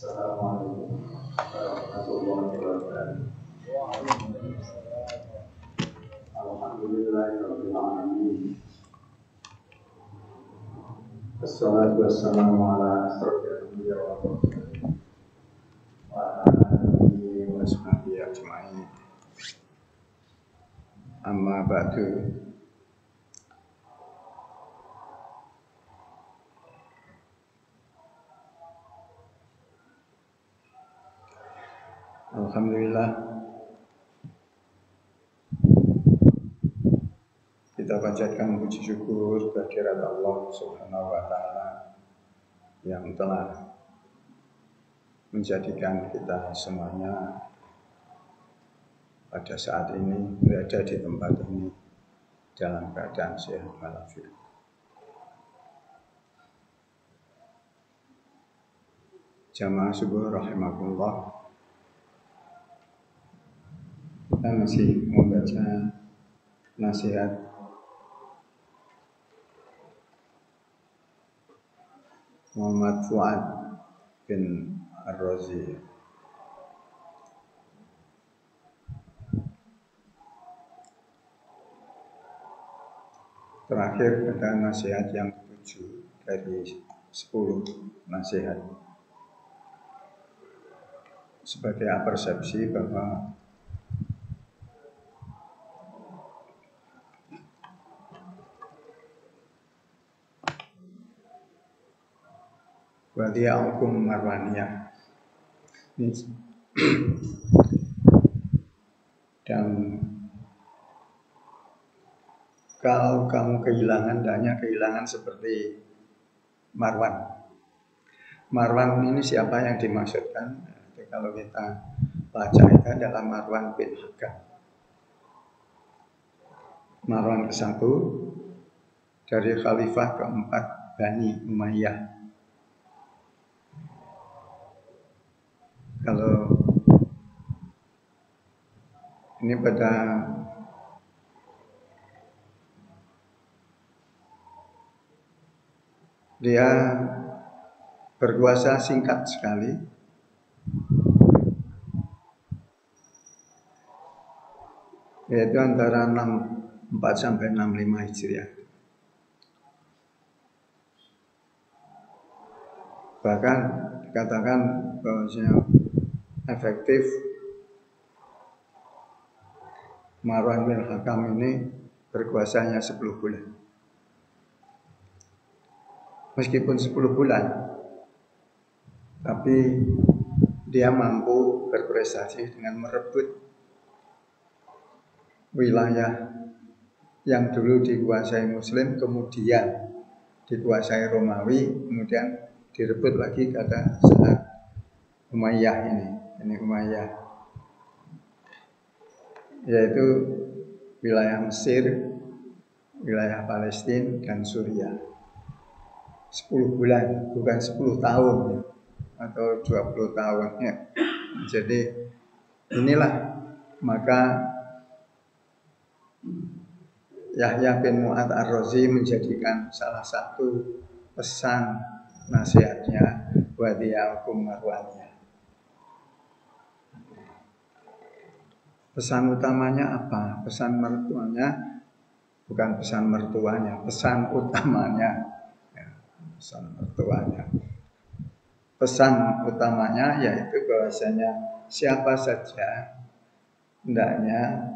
Assalamualaikum warahmatullahi wabarakatuh. Alhamdulillahirabbil alamin. Wassalatu wassalamu ala asrofil anbiya wal mursalin wa ala alihi wa sahbihi ajmain. Amma ba'du. Alhamdulillah, kita panjatkan puji syukur kehadirat Allah Subhanahu wa taala yang telah menjadikan kita semuanya pada saat ini berada di tempat ini dalam keadaan sehat walafiat. Jamaah subuh rahimakumullah, kita masih membaca nasihat Muhammad Fuad bin Ar-Razi. Terakhir pada nasihat yang ke-7 dari 10 nasihat. Sebagai persepsi bahwa Wadiya hukum marwaniyah dan kalau kamu kehilangan, hanya kehilangan seperti Marwan. Marwan ini siapa yang dimaksudkan? Kalau kita baca itu adalah Marwan bin Hakam. Marwan ke-1 dari khalifah ke-4 Bani Umayyah. Kalau ini pada dia berkuasa singkat sekali, yaitu antara 64 sampai 65 Hijriah. Bahkan dikatakan bahwasanya efektif Marwan bin Hakam ini berkuasanya 10 bulan. Meskipun 10 bulan, tapi dia mampu berprestasi dengan merebut wilayah yang dulu dikuasai Muslim, kemudian dikuasai Romawi, kemudian direbut lagi pada saat Umayyah ini Umayyah, yaitu wilayah Mesir, wilayah Palestina dan Suriah. 10 bulan, bukan 10 tahun ya, atau 20 tahun ya. Jadi inilah maka Yahya bin Mu'adz Ar-Razi menjadikan salah satu pesan nasihatnya Wadiya hukum marwaniyah. Pesan utamanya apa? Pesan mertuanya, bukan pesan mertuanya, pesan utamanya. Pesan mertuanya. Pesan utamanya yaitu bahwasanya siapa saja hendaknya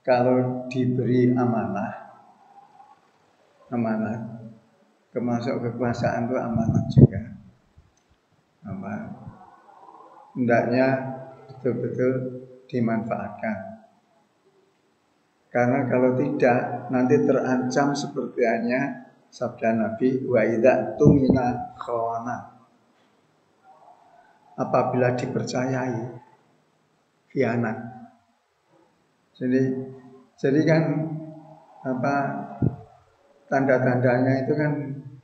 kalau diberi amanah, termasuk kekuasaan itu amanah juga. Hendaknya betul-betul dimanfaatkan. Karena kalau tidak, nanti terancam seperti hanya sabda Nabi, wa idza tumina khana. Apabila dipercayai, khianat. Jadi kan tanda-tandanya itu kan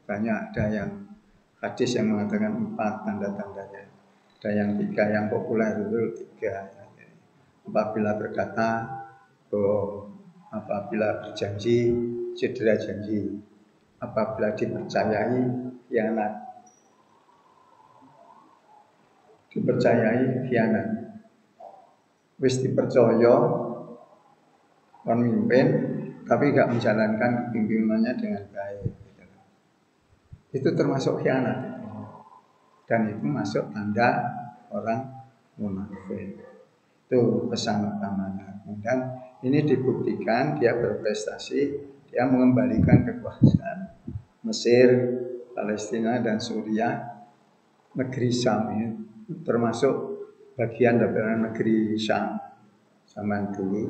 banyak. Ada yang hadis yang mengatakan 4 tanda-tandanya. Ada yang 3, yang populer itu 3. Apabila berkata, apabila berjanji, cedera janji. Apabila dipercayai, khianat. dipercayai khianat. Wis dipercaya pemimpin tapi gak menjalankan pimpinannya dengan baik. Itu termasuk khianat. Dan itu masuk tanda orang munafik. Itu pesan utamanya. Kemudian ini dibuktikan dia berprestasi, dia mengembalikan kekuasaan Mesir, Palestina dan Suriah, negeri Syam ini termasuk bagian dari negeri Syam zaman dulu.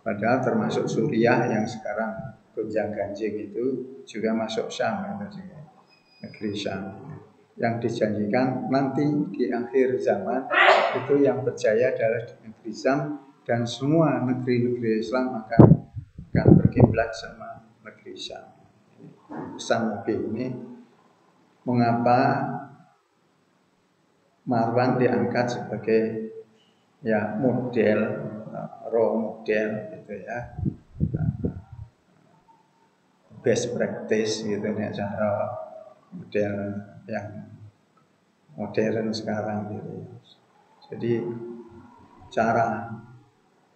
Padahal termasuk Suriah yang sekarang gonjang-ganjing itu juga masuk Syam, itu juga negeri Syam. Yang dijanjikan nanti di akhir zaman itu yang percaya adalah negeri Syam dan semua negeri-negeri Islam akan berkiblat sama negeri Syam. Pesan Nabi ini mengapa Marwan diangkat sebagai ya model, role model gitu ya, best practice gitu ya, cara model yang modern sekarang gitu. Jadi cara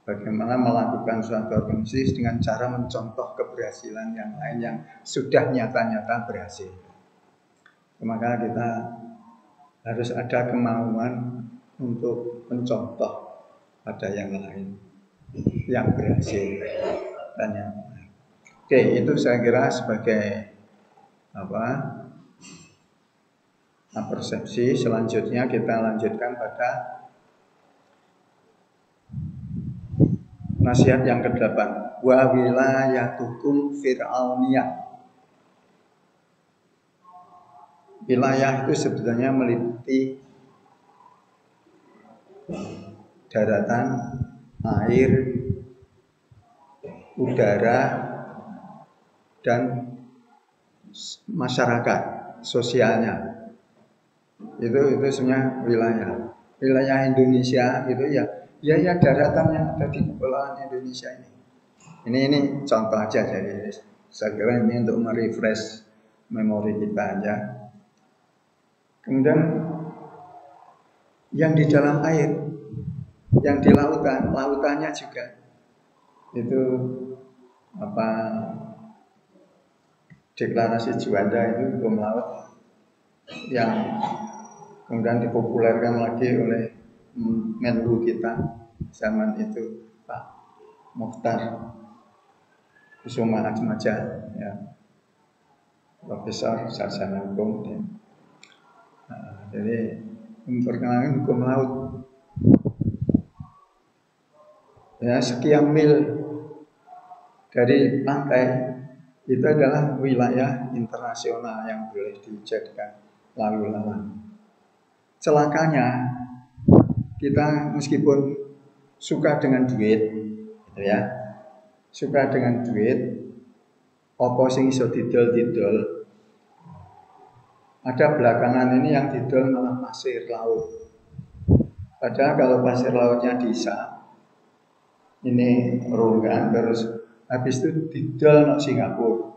bagaimana melakukan suatu organisasi dengan cara mencontoh keberhasilan yang lain yang sudah nyata-nyata berhasil. Maka kita harus ada kemauan untuk mencontoh pada yang lain yang berhasil dan yang lain. Oke, itu saya kira sebagai persepsi. Selanjutnya kita lanjutkan pada nasihat yang ke-8. Wa wilayatukum fir'auniyah. Wilayah itu sebetulnya meliputi daratan, air, udara, dan masyarakat sosialnya. Itu sebenarnya wilayah. Wilayah Indonesia itu ya daratan yang ada di kepulauan Indonesia ini. Ini contoh aja, jadi saya kira ini untuk merefresh memori kita aja. Kemudian yang di dalam air, yang di lautannya juga itu deklarasi Juanda itu hukum laut yang kemudian dipopulerkan lagi oleh Menlu kita zaman itu, Pak Mukhtar Kusuma Atmaja, ya, Profesor Sarjana Hukum. Jadi memperkenalkan hukum laut. Ya, sekian mil dari pantai itu adalah wilayah internasional yang boleh dijadikan lalu lalang. Celakanya kita meskipun suka dengan duit, gitu ya, suka dengan duit, opo sing iso didol. Ada belakangan ini yang didol malah pasir laut. Padahal kalau pasir lautnya disap, ini rongga, terus habis itu didol nang Singapura.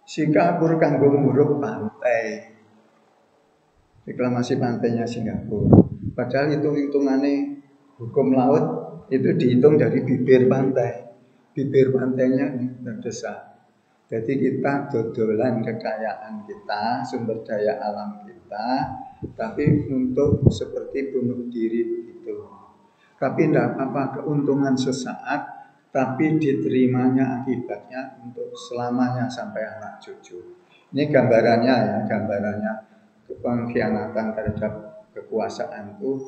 Singapura kanggo nguruk pantai. Reklamasi pantainya Singapura. Padahal itu hitungannya hukum laut itu dihitung dari bibir pantai. Bibir pantainya terdesak. Jadi kita dodolan kekayaan kita, sumber daya alam kita, tapi untuk seperti bunuh diri begitu. Tapi tidak apa-apa, keuntungan sesaat, tapi diterimanya akibatnya untuk selamanya sampai anak cucu. Ini gambarannya ya, gambarannya pengkhianatan terhadap kekuasaan itu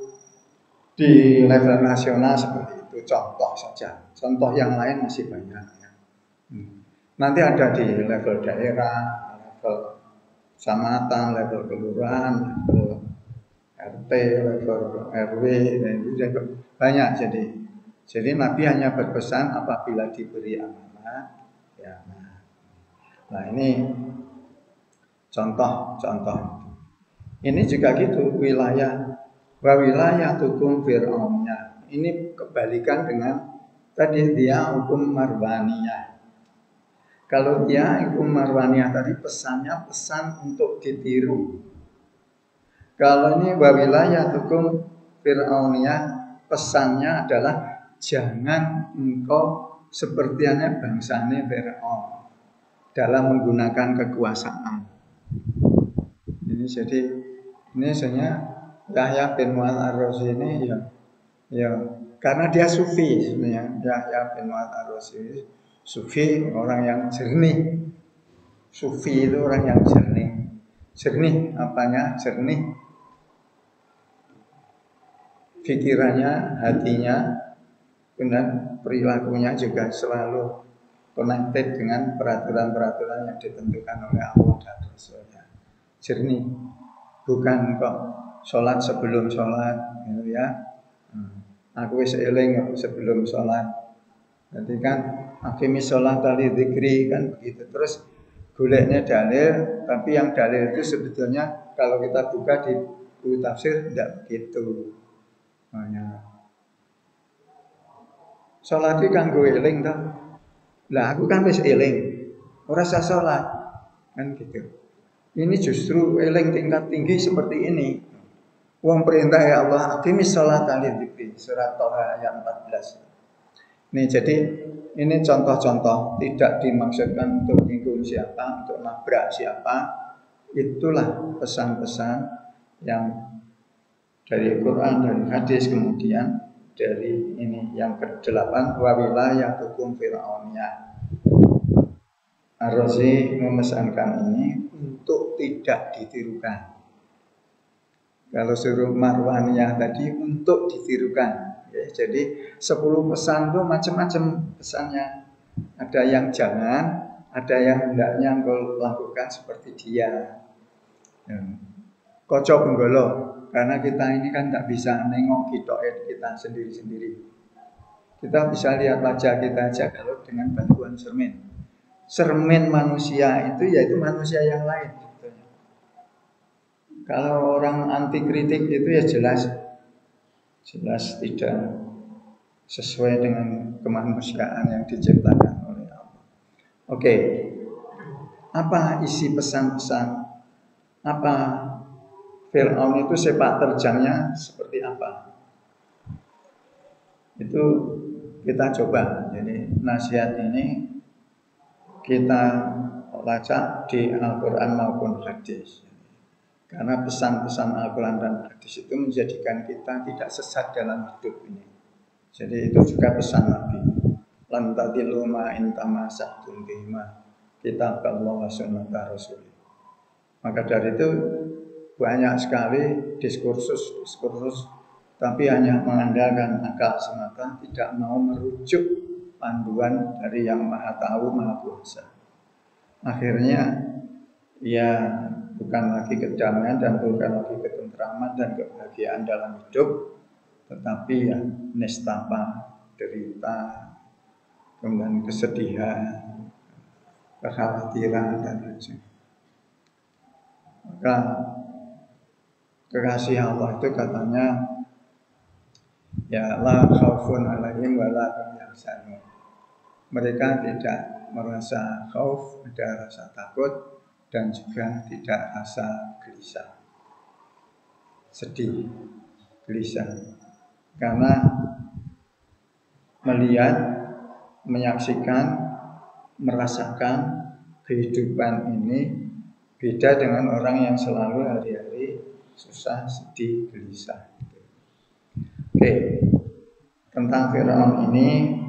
di level nasional seperti itu, contoh saja. Contoh yang lain masih banyak ya. Nanti ada di level daerah, level kecamatan, level kelurahan, level RT, level RW, dan itu banyak. Jadi Nabi hanya berpesan apabila diberi amanah, ya. Nah ini contoh. Ini juga gitu, wilayah hukum Fir'aunnya. Ini kebalikan dengan tadi dia hukum Marwaniyah. Kalau dia hukum Marwaniyah tadi pesannya pesan untuk ditiru. Kalau ini wawilayah hukum Fir'auniyah, pesannya adalah jangan engkau sepertiannya bangsanya Fir'aun dalam menggunakan kekuasaan. Ini jadi ini sebenarnya Yahya bin Mu'adz Ar-Razi ini ya karena dia sufi sebenarnya. Yahya bin Mu'adz Ar-Razi sufi, orang yang jernih. Sufi itu orang yang jernih. Jernih apanya? Jernih pikirannya, hatinya, dan perilakunya juga selalu connected dengan peraturan-peraturan yang ditentukan oleh Allah dan Rasulnya. Jernih, bukan kok sholat sebelum sholat, gitu ya. Aku wis eling sebelum sholat. Jadi kan aqimis sholat tali dzikri kan begitu. Terus goleknya dalil, tapi yang dalil itu sebetulnya kalau kita buka di buku tafsir tidak begitu. Sholat itu kanggo eling toh. Lah aku kan wis eling, ora usah sholat kan gitu. Ini justru eling tingkat tinggi seperti ini. Wong perintah ya Allah, aqimis sholata lidzikri, surat Thaha ayat 14. Nih jadi ini contoh-contoh, tidak dimaksudkan untuk menyinggung siapa, untuk nabrak siapa. Itulah pesan-pesan yang dari Quran dan hadis, kemudian dari ini yang ke-8 wawilayah hukum Fir'auniyah. Ar-Razi memesankan ini untuk tidak ditirukan. Kalau suruh Marwaniyah tadi untuk ditirukan. Ya, jadi 10 pesan itu macam-macam pesannya. Ada yang jangan, ada yang hendaknya engkau lakukan seperti dia. Koco penggolo, karena kita ini kan tak bisa nengok kita sendiri-sendiri. Kita bisa lihat wajah kita aja kalau dengan bantuan cermin. Cermin manusia itu yaitu manusia yang lain. Kalau orang anti kritik itu ya jelas tidak sesuai dengan kemanusiaan yang diciptakan oleh Allah. Oke, apa isi pesan-pesan? Apa Fir'aun itu sepak terjangnya seperti apa? Itu kita coba. Jadi nasihat ini kita baca di Al-Quran maupun hadis. Karena pesan-pesan Al-Quran dan hadis itu menjadikan kita tidak sesat dalam hidup ini. Jadi itu juga pesan Nabi. Lan tadilu ma intamasahtum bihima kitab Allah wa sunnata Rasul. Maka dari itu banyak sekali diskursus, tapi hanya mengandalkan akal semata, tidak mau merujuk panduan dari yang Maha Tahu, Maha Kuasa. Akhirnya ya bukan lagi kedamaian dan bukan lagi ketentraman dan kebahagiaan dalam hidup, tetapi ya nestapa, derita, kemudian kesedihan, kekhawatiran dan lain-lain. Maka kekasih Allah itu katanya ya la khaufun alaihim wa la hum yahzanun. Mereka tidak merasa khauf, ada rasa takut, dan juga tidak rasa gelisah, sedih, gelisah, karena melihat, menyaksikan, merasakan kehidupan ini beda dengan orang yang selalu hari-hari susah, sedih, gelisah. Oke, tentang Fir'aun ini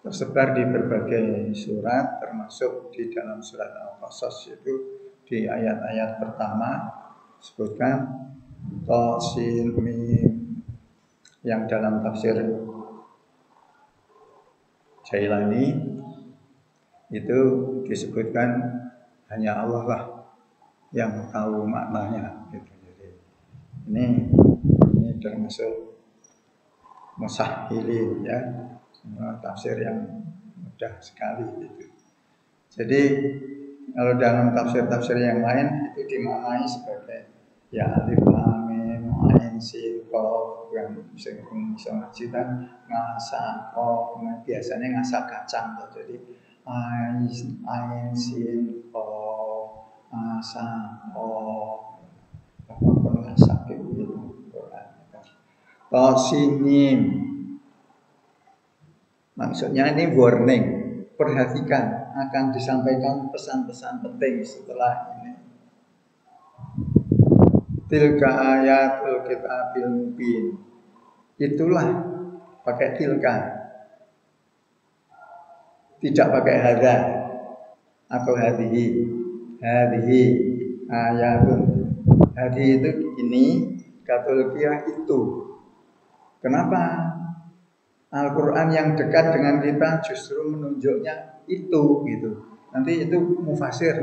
tersebar di berbagai surat, termasuk di dalam surat Al-Qasas, yaitu di ayat-ayat pertama sebutkan Ta Sin Mim, yang dalam tafsir Jailani itu disebutkan hanya Allah lah yang tahu maknanya. Gitu. Jadi ini termasuk musahhilin ya. Tafsir yang mudah sekali gitu. Jadi kalau dalam tafsir-tafsir yang lain itu dimaknai sebagai ya alif lam mim ain sin qaf, yang bisa ngaji kan ngasa qaf, biasanya ngasa kacang tuh. Jadi ain sin qaf ngasa qaf. pernah sakit itu Quran. Tosimim, maksudnya ini warning, perhatikan akan disampaikan pesan-pesan penting setelah ini. Tilka ayatul kitabil mubin, itulah pakai tilka, tidak pakai hada atau hadihi. Hadihi ayatun, hadihi itu ini, katulkiyah itu. Kenapa Al-Quran yang dekat dengan kita justru menunjuknya itu gitu. Nanti itu mufasir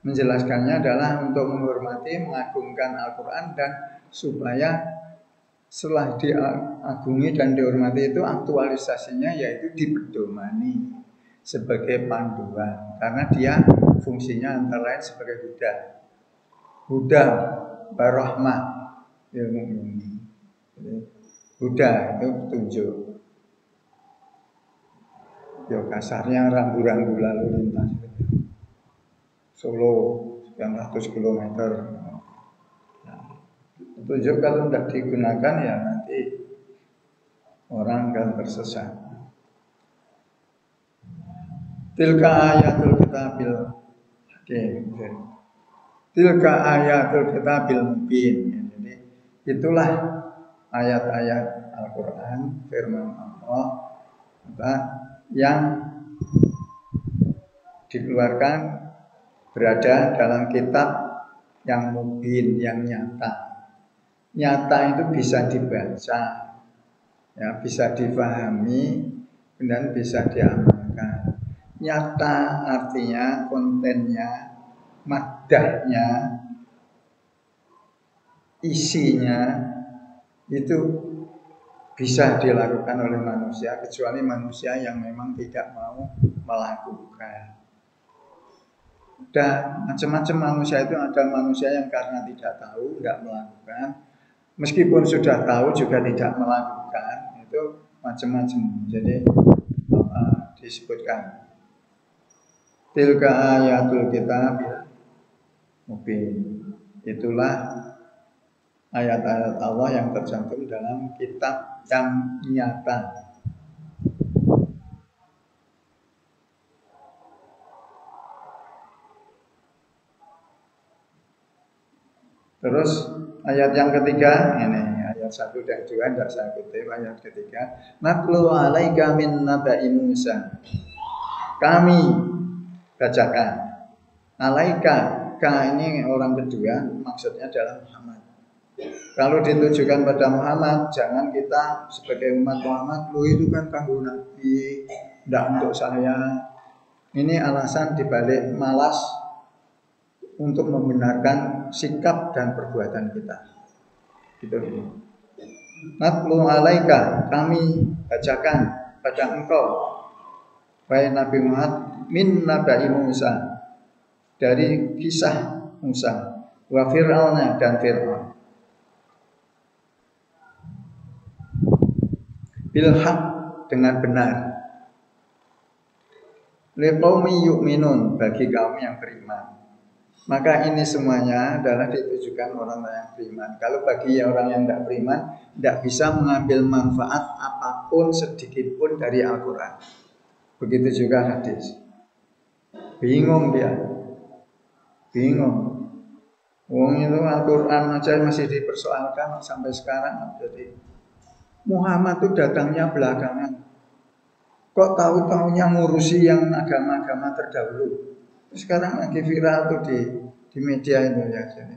menjelaskannya adalah untuk menghormati, mengagungkan Al-Quran dan supaya setelah diagungi dan dihormati itu aktualisasinya yaitu dipedomani sebagai panduan, karena dia fungsinya antara lain sebagai huda barahmah ilmu ini. Huda itu petunjuk. Ya kasarnya rambu-rambu lalu lintas Solo 900 km. Nah, petunjuk kalau tidak digunakan ya nanti orang akan tersesat. Tilka ayatul kitabil hakim. Tilka ayatul kitabil mubin. Jadi itulah ayat-ayat Al-Quran, firman Allah yang dikeluarkan berada dalam kitab yang mubin, yang nyata. Nyata itu bisa dibaca, ya, bisa difahami, dan bisa diamalkan. Nyata artinya kontennya, maddahnya, isinya itu bisa dilakukan oleh manusia, kecuali manusia yang memang tidak mau melakukan. Dan macam-macam manusia itu, ada manusia yang karena tidak tahu, tidak melakukan, meskipun sudah tahu juga tidak melakukan, itu macam-macam. Jadi disebutkan tilka ayatul kitabil mubin, itulah ayat-ayat Allah yang tercantum dalam kitab yang nyata. Terus ayat yang ketiga, ini ayat 1 dan 2 tidak saya kutip. Ayat ketiga, natlu alaika min naba'i Musa, kami bacakan. Alaika, ka ini orang kedua, maksudnya adalah Muhammad. Kalau ditujukan pada Muhammad, jangan kita sebagai umat Muhammad, lu itu kan kanggo Nabi, tidak untuk saya. Ini alasan dibalik malas untuk membenarkan sikap dan perbuatan kita. Gitu. Natlu alaika, kami bacakan pada engkau, wahai Nabi Muhammad, min naba'i Musa, dari kisah Musa, wa Fir'auna dan Fir'aun, bilhaq dengan benar, liqaumi yu'minun, bagi kaum yang beriman. Maka ini semuanya adalah ditujukan orang yang beriman. Kalau bagi orang yang tidak beriman, tidak bisa mengambil manfaat apapun sedikit pun dari Al-Quran. Begitu juga hadis. Bingung dia, bingung. Wong itu Al-Quran aja masih dipersoalkan sampai sekarang. Jadi Muhammad itu datangnya belakangan. Kok tahu-tahunya ngurusi yang agama-agama terdahulu. Sekarang lagi viral tuh di media itu ya. Jadi,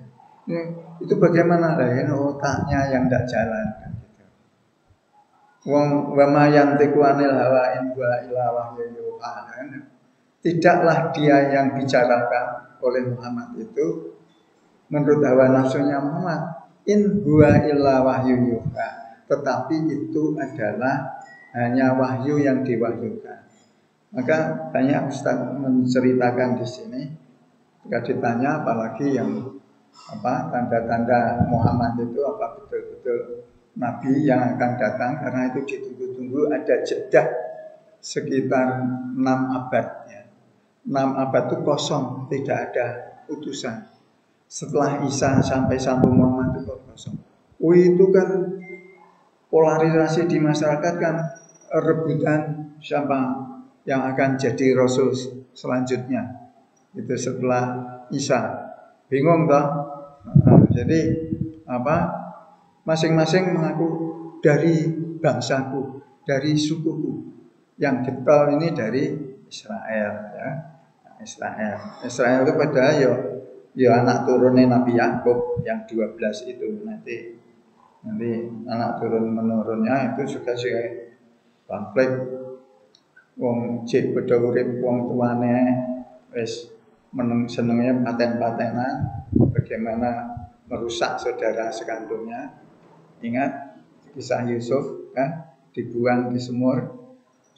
itu bagaimana lah ini otaknya yang tidak jalan kan gitu. Wong wa ma yantiqu anil hawa in huwa illa wahyun yuha. Tidaklah dia yang bicarakan oleh Muhammad itu menurut hawa nafsunya Muhammad, in huwa illa wahyun yuha. Tetapi itu adalah hanya wahyu yang diwahyukan. Maka banyak Ustaz menceritakan di sini, jika ditanya apalagi yang tanda-tanda Muhammad itu apa betul-betul Nabi yang akan datang, karena itu ditunggu-tunggu, ada jeda sekitar 6 abad ya. 6 abad itu kosong, tidak ada utusan. Setelah Isa sampai sambung Muhammad itu kosong. Itu kan polarisasi di masyarakat kan, rebutan siapa yang akan jadi rasul selanjutnya. Itu setelah Isa. Bingung toh? Jadi masing-masing mengaku dari bangsaku, dari sukuku. Yang getol ini dari Israel, ya. Israel itu padahal ya anak turunnya Nabi Yakub yang 12 itu nanti anak turun menurunnya itu juga sih konflik. Wong cek padha urip wong tuane wis senengnya paten-patenan, bagaimana merusak saudara sekandungnya. Ingat kisah Yusuf kan, dibuang di sumur.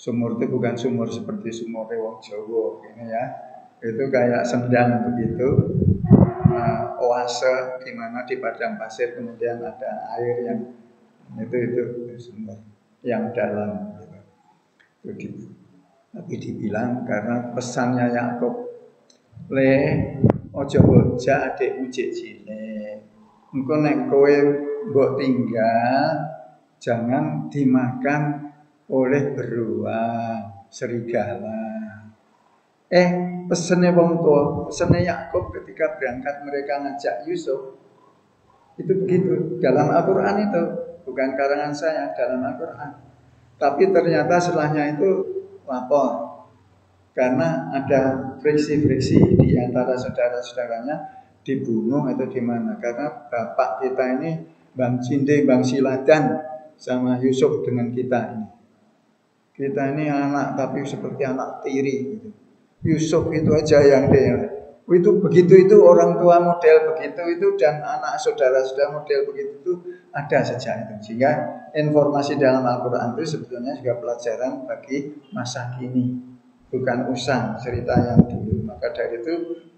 Sumur itu bukan sumur seperti sumur wong Jawa ini ya. Itu kayak sendang begitu, oase di mana di padang pasir kemudian ada air yang itu sumber yang dalam gitu. Tapi dibilang karena pesannya Yakub, le ojo boja adek ujik cilik. Engko nek kowe mbok tinggal jangan dimakan oleh beruang, serigala. Pesannya wong tua, pesannya Yakub ketika berangkat mereka ngajak Yusuf itu begitu dalam Al-Quran itu, bukan karangan saya, dalam Al-Quran. Tapi ternyata setelahnya itu lapor karena ada friksi-friksi di antara saudara-saudaranya dibunuh atau di mana, karena bapak kita ini Bang Cinde, Bang Siladan sama Yusuf dengan kita ini. Kita ini anak tapi seperti anak tiri gitu. Yusuf itu aja yang dia itu begitu, itu orang tua model begitu itu, dan anak saudara-saudara model begitu itu ada sejak itu. Sehingga informasi dalam Al-Quran itu sebetulnya juga pelajaran bagi masa kini, bukan usang cerita yang dulu. Maka dari itu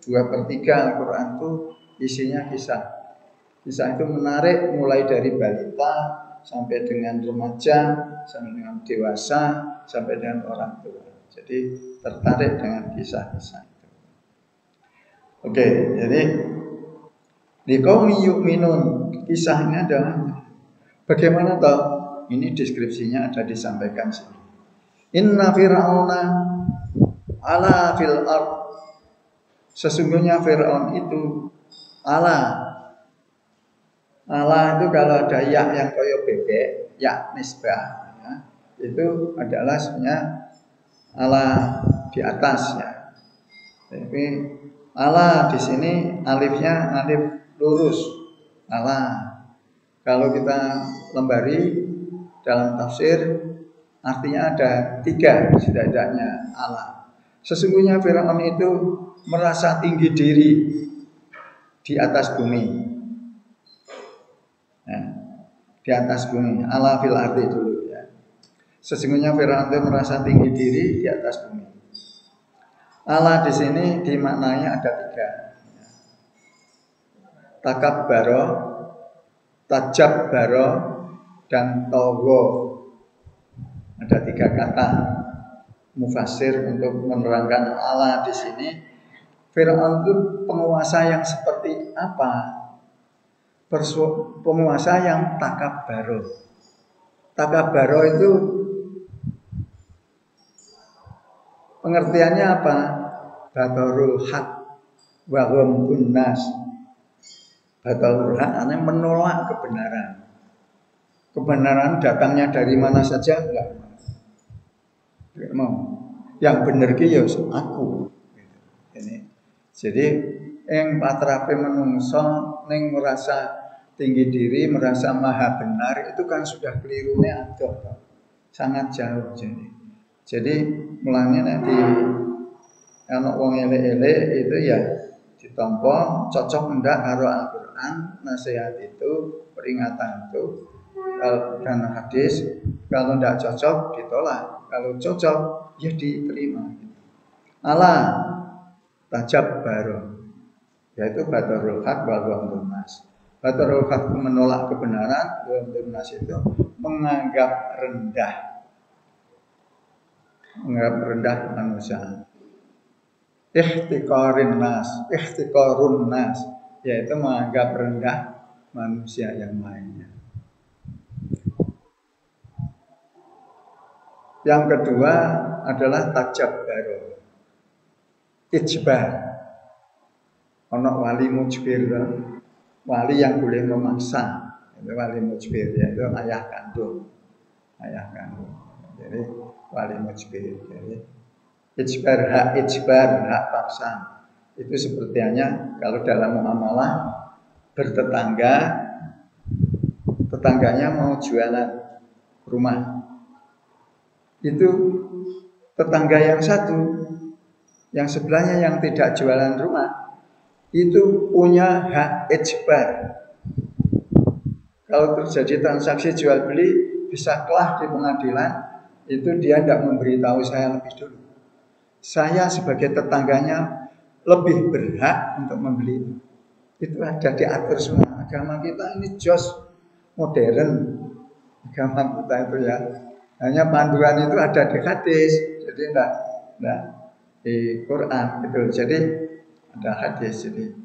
2/3 Al-Quran itu isinya kisah. Kisah itu menarik mulai dari balita sampai dengan remaja, sampai dengan dewasa, sampai dengan orang tua. Jadi tertarik dengan kisah-kisah itu. Oke, jadi di qaumi yu'minun, kisahnya adalah bagaimana toh? Ini deskripsinya ada disampaikan sini. Inna fir'auna ala fil ard. Sesungguhnya Fir'aun itu ala itu kalau ada ya yang koyo bebek, ya nisbah, ya, itu adalah sebenarnya ala di atas ya. Tapi ala di sini alifnya alif lurus. Ala. Kalau kita lembari dalam tafsir artinya ada 3 setidaknya ala. Sesungguhnya Firaun itu merasa tinggi diri di atas bumi. Nah, di atas bumi, ala fil ardi dulu ya. Sesungguhnya Firaun itu merasa tinggi diri di atas bumi. Allah di sini dimaknanya ada 3. Takabbaro, tajabbaro, dan tawo. Ada 3 kata mufassir untuk menerangkan Allah di sini. Firaun itu penguasa yang seperti apa? Penguasa yang takabbaro. Takabbaro itu pengertiannya apa? Batarul haq wa ghamdun nas. Batarul haq artinya menolak kebenaran. Kebenaran datangnya dari mana saja enggak mau. Yang bener ki ya aku. Ini. Jadi yang patrape menungso ning merasa tinggi diri, merasa maha benar, itu kan sudah kelirunya adoh. Sangat jauh jadi mulanya nanti anak wong elek-elek itu ya ditampa cocok enggak karo Al-Qur'an, nasihat itu, peringatan itu dan hadis. Kalau enggak cocok ditolak, kalau cocok ya diterima. Ala tajab baru, yaitu batarul haq wal ghamdun nas. Batarul haq menolak kebenaran, ghamdun nas itu menganggap rendah manusia. ihtiqarun nas, yaitu menganggap rendah manusia yang lainnya. Yang kedua adalah tajabbar, ijbar. Ono wali mujbir, wali yang boleh memaksa, itu wali mujbir, yaitu ayah kandung. Jadi wali mujbir. Jadi ijbar hak paksa. Itu sepertinya kalau dalam muamalah bertetangga, tetangganya mau jualan rumah, itu tetangga yang satu, yang sebelahnya yang tidak jualan rumah, itu punya hak ijbar. Kalau terjadi transaksi jual beli, bisa kelah di pengadilan, itu dia tidak memberitahu saya lebih dulu. Saya sebagai tetangganya lebih berhak untuk membeli itu. Itu ada diatur semua. Agama kita ini jos modern. Agama kita itu ya. Hanya panduan itu ada di hadis. Jadi enggak di Quran gitu. Jadi ada hadis. Jadi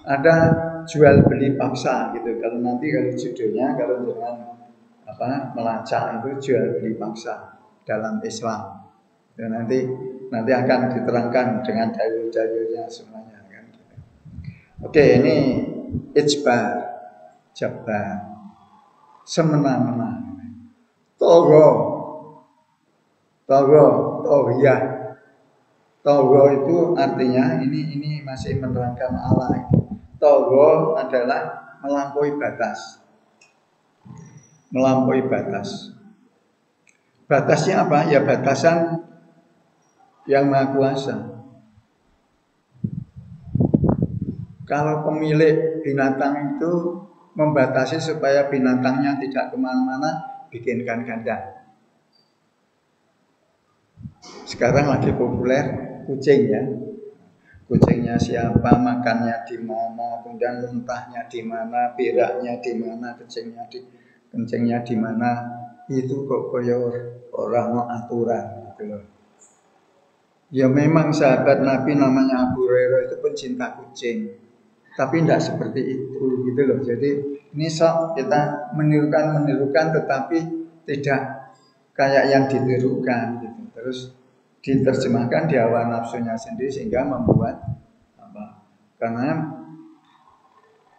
ada jual beli paksa gitu. Kalau judulnya kalau dengan melacak itu jual beli paksa dalam Islam. Dan nanti akan diterangkan dengan dalil-dalilnya semuanya kan. Oke, ini ijbar, jabbar, semena-mena. Toghiyah. Togho itu artinya ini masih menerangkan Allah. Togho adalah melampaui batas. Melampaui batas. Batasnya apa? Ya batasan yang Maha Kuasa. Kalau pemilik binatang itu membatasi supaya binatangnya tidak kemana-mana, bikinkan kandang. Sekarang lagi populer kucing ya. Kucingnya siapa, makannya di mana, kemudian muntahnya di mana, beraknya di mana, kencingnya di mana. Itu kok koyo orang aturan gitu loh. Ya memang sahabat Nabi namanya Abu Hurairah itu pencinta kucing, tapi tidak seperti itu gitu loh. Jadi ini sok kita menirukan tetapi tidak kayak yang ditirukan gitu. Terus diterjemahkan di hawa nafsunya sendiri sehingga membuat karena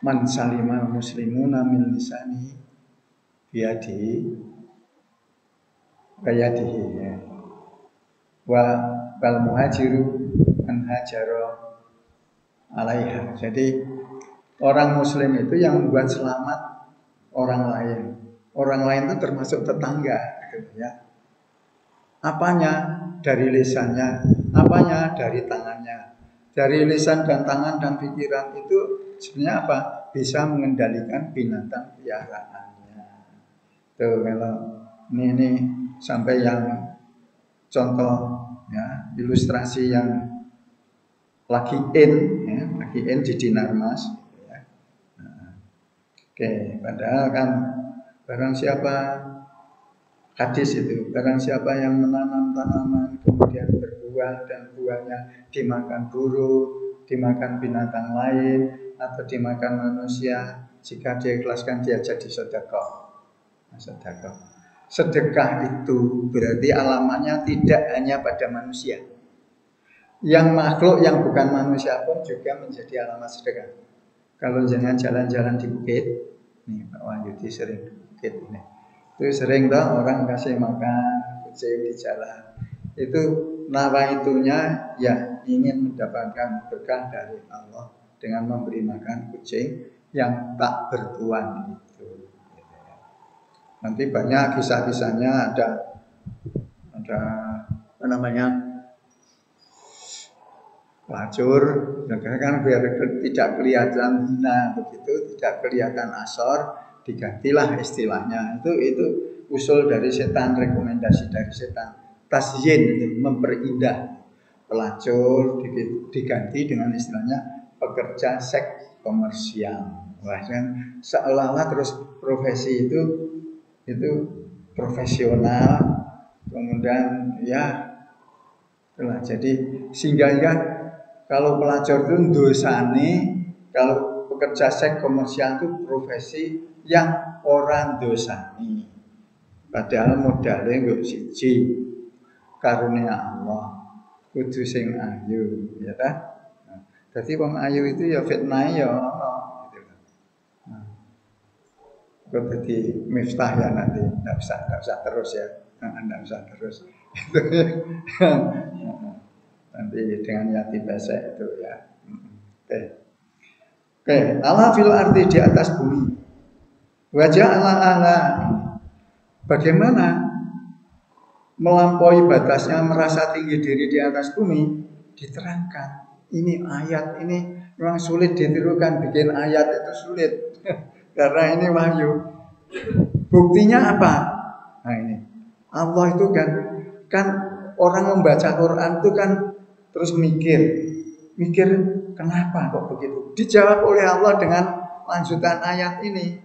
man salimal muslimuna min lisani biyadihi ya. Wal muhajiru an hajara alaiha. Jadi orang muslim itu yang membuat selamat orang lain. Orang lain itu termasuk tetangga gitu ya. Apanya? Dari lisannya, apanya? Dari tangannya. Dari lisan dan tangan dan pikiran itu sebenarnya apa? Bisa mengendalikan binatang peliharaannya. Tuh kalau ini sampai yang contoh ya, ilustrasi yang lagi in di Dinar Mas ya. Oke, padahal kan barang siapa hadis itu, barang siapa yang menanam tanaman kemudian berbuah dan buahnya dimakan burung, dimakan binatang lain atau dimakan manusia, jika diikhlaskan dia jadi sedekah. Sedekah itu berarti alamatnya tidak hanya pada manusia. Yang makhluk yang bukan manusia pun juga menjadi alamat sedekah. Kalau jangan jalan-jalan di bukit, nih Pak Wahyudi sering di bukit ini. Itu sering toh orang kasih makan kucing di jalan. Itu nawaitunya ya ingin mendapatkan berkah dari Allah dengan memberi makan kucing yang tak bertuan itu. Nanti banyak kisah-kisahnya ada apa namanya pelacur, kan biar tidak kelihatan hina begitu, tidak kelihatan asor, digantilah istilahnya. Itu usul dari setan, rekomendasi dari setan. Tasyin itu memperindah. Pelacur diganti dengan istilahnya pekerja seks komersial. Wah, kan seolah-olah terus profesi itu profesional, kemudian ya itulah. Jadi sehingga kalau pelacur itu dosane, kalau pekerja seks komersial itu profesi yang orang dosani. Padahal modalnya nggak siji, karunia Allah, kudu sing ayu, ya kan? Jadi wong ayu itu ya fitnah ya, gitu. Kok jadi miftah ya nanti, nggak usah terus ya, nggak usah terus. Nanti dengan yati besek itu ya. Oke, Allah fil ardi di atas bumi. Wajah Allah. Bagaimana melampaui batasnya merasa tinggi diri di atas bumi? Diterangkan. Ini ayat ini memang sulit ditirukan, bikin ayat itu sulit. Karena ini wahyu. Buktinya apa? Nah ini. Allah itu kan orang membaca Quran itu kan terus mikir kenapa kok begitu? Dijawab oleh Allah dengan lanjutan ayat ini.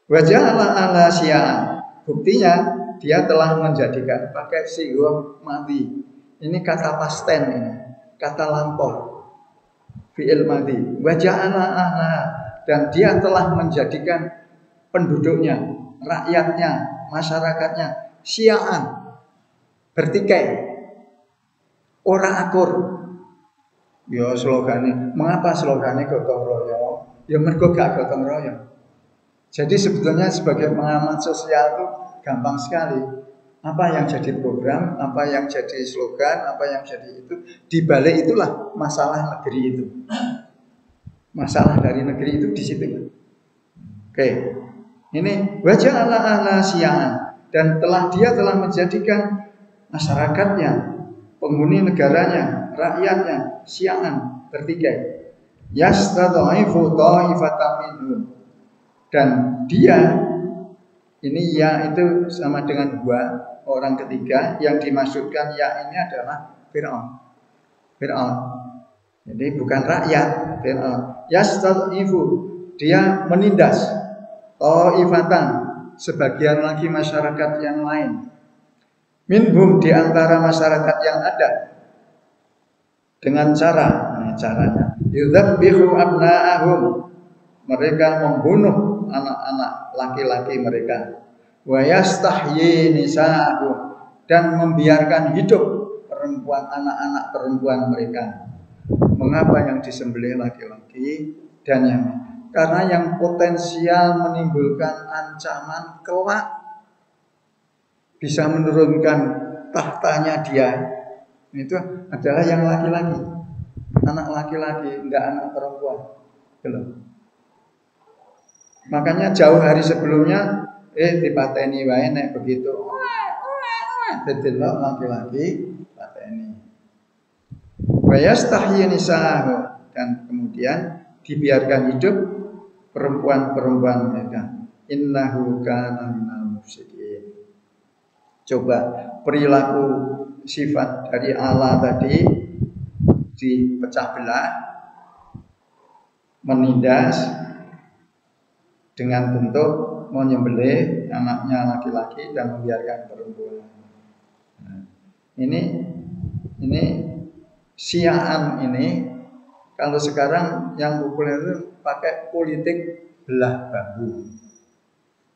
Wajah ala syia'an. Buktinya dia telah menjadikan pakai sighoh mati. Ini kata past tense ini, kata lampau. Fi'il mati. Wajah ala dan dia telah menjadikan penduduknya, rakyatnya, masyarakatnya syia'an, bertikai, ora akur. Ya slogane, mengapa slogane gotong royong? Ya mergo gak gotong royong. Jadi sebetulnya sebagai pengamat sosial itu gampang sekali. Apa yang jadi program, apa yang jadi slogan, apa yang jadi itu, di balik itulah masalah negeri itu. Masalah dari negeri itu di situ. Oke. Ini wajah ala syia'an dan dia telah menjadikan masyarakatnya, penghuni negaranya, rakyatnya syia'an, bertikai. Yastad'ifu ta'ifatan minhum. Dan dia ini ya itu sama dengan dua orang ketiga yang dimaksudkan ya ini adalah Fir'aun. Jadi bukan rakyat Fir'aun. Yastad'ifu, dia menindas ta'ifatan, sebagian lagi masyarakat yang lain. Minhum, di antara masyarakat yang ada, dengan caranya yudzabbihu abna'ahum, mereka membunuh anak-anak laki-laki mereka, wa yastahyi nisa'ahum, dan membiarkan hidup anak-anak perempuan mereka. Mengapa yang disembelih laki-laki dan karena yang potensial menimbulkan ancaman kelak bisa menurunkan tahtanya dia itu adalah yang laki-laki, anak laki-laki, enggak anak perempuan. Belum. Makanya jauh hari sebelumnya dipateni wae nek begitu. Dedelok laki-laki pateni. Wa yastahyi nisa'ahu, dan kemudian dibiarkan hidup perempuan-perempuan mereka. Innahu kana minal mufsidin. Coba perilaku sifat dari Allah tadi dipecah belah, menindas dengan bentuk menyembelih anaknya laki-laki dan membiarkan perempuan. Nah, ini syia'an ini kalau sekarang yang populer itu pakai politik belah bambu.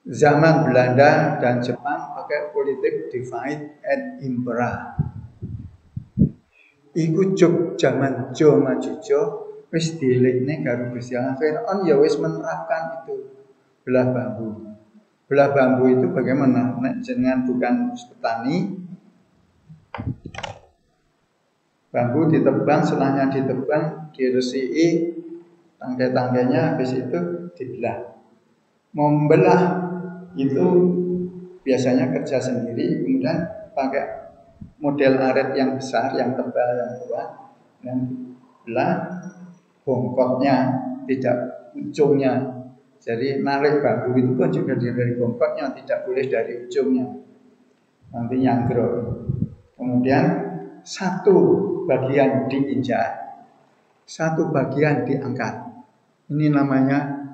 Zaman Belanda dan Jepang pakai politik divide and impera. Iku zaman Jo Majujo wis dilekne karo Gusti Allah. Fir'aun ya wis menerapkan itu belah bambu. Belah bambu itu bagaimana? Nek jenengan bukan petani, bambu ditebang, selahnya ditebang, diresiki tangkai-tangkainya, habis itu dibelah. Membelah itu biasanya kerja sendiri, kemudian pakai model arit yang besar, yang tebal, yang kuat, dan belah bongkotnya, tidak ujungnya. Jadi narik bambu itu pun juga dari bongkotnya, tidak boleh dari ujungnya. Nanti nyanggrok. Kemudian satu bagian diinjak, satu bagian diangkat. Ini namanya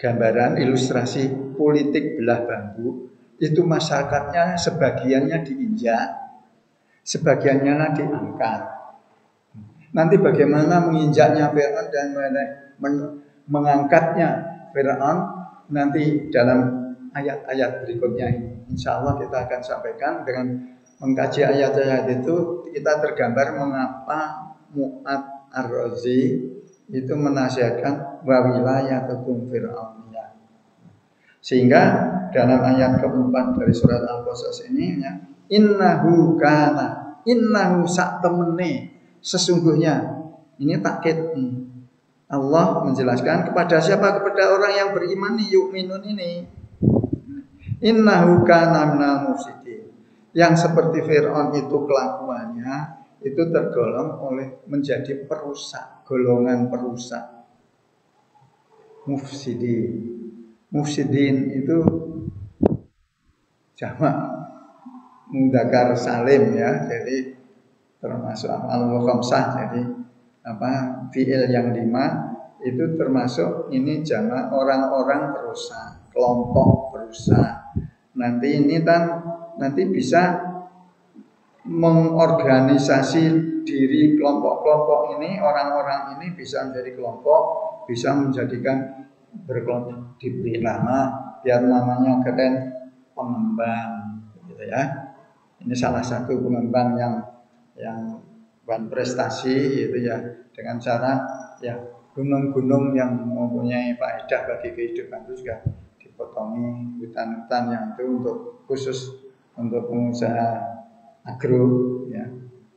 gambaran ilustrasi politik belah bambu. Itu masyarakatnya sebagiannya diinjak, sebagiannya diangkat. Nanti bagaimana menginjaknya Fir'aun dan mengangkatnya Fir'aun nanti dalam ayat-ayat berikutnya ini. Insya Allah kita akan sampaikan dengan mengkaji ayat-ayat itu kita tergambar mengapa Mu'ad Ar-Razi itu menasihatkan wa wilayatukum Fir'auniyah. Sehingga dalam ayat keempat dari surat Al-Qasas ini ya, innahu sak temene sesungguhnya ini takkid Allah menjelaskan kepada siapa? Kepada orang yang beriman yu'minun ini. Innahu kana minal mufsidin. Yang seperti Fir'aun itu kelakuannya itu tergolong oleh menjadi perusak, golongan perusak. Mufsidin itu jamak mudzakkar salim ya. Jadi termasuk al khamsah. Jadi fiil yang 5 itu termasuk ini jamak orang-orang perusak, kelompok perusak. Nanti bisa mengorganisasi diri kelompok-kelompok ini, orang-orang ini bisa menjadi kelompok, bisa menjadikan berkelompok, diberi nama biar namanya keren, pengembang gitu ya. Ini salah satu pengembang yang berprestasi itu ya, dengan cara ya gunung-gunung yang mempunyai faedah bagi kehidupan itu juga dipotongi, hutan-hutan yang itu khusus untuk pengusaha agro ya,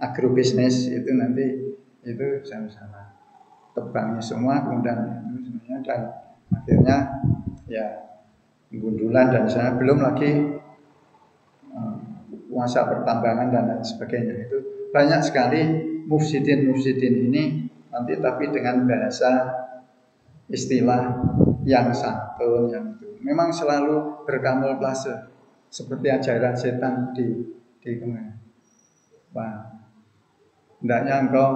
agrobisnis itu nanti itu sama-sama tebangnya semua kemudian itu semuanya, dan akhirnya ya gundulan dan sana belum lagi kuasa pertambangan dan lain sebagainya. Itu banyak sekali mufsidin ini nanti, tapi dengan bahasa istilah yang santun yang itu memang selalu berkamuflase seperti ajaran setan di kemana. Wah, hendaknya engkau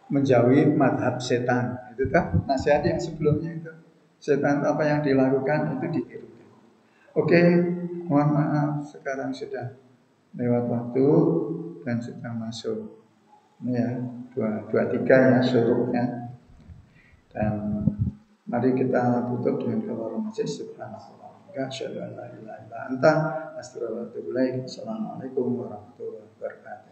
menjauhi madhab setan. Itu kan nasihat yang sebelumnya itu. Setan apa yang dilakukan itu ditirukan. Oke, mohon maaf sekarang sudah lewat waktu dan sudah masuk ini ya 23 ya syuruknya. Dan mari kita tutup dengan kabar masjid subhanallah. Asyhadu an la ilaha illa anta astaghfiruka wa atubu ilaik. Assalamualaikum warahmatullahi wabarakatuh.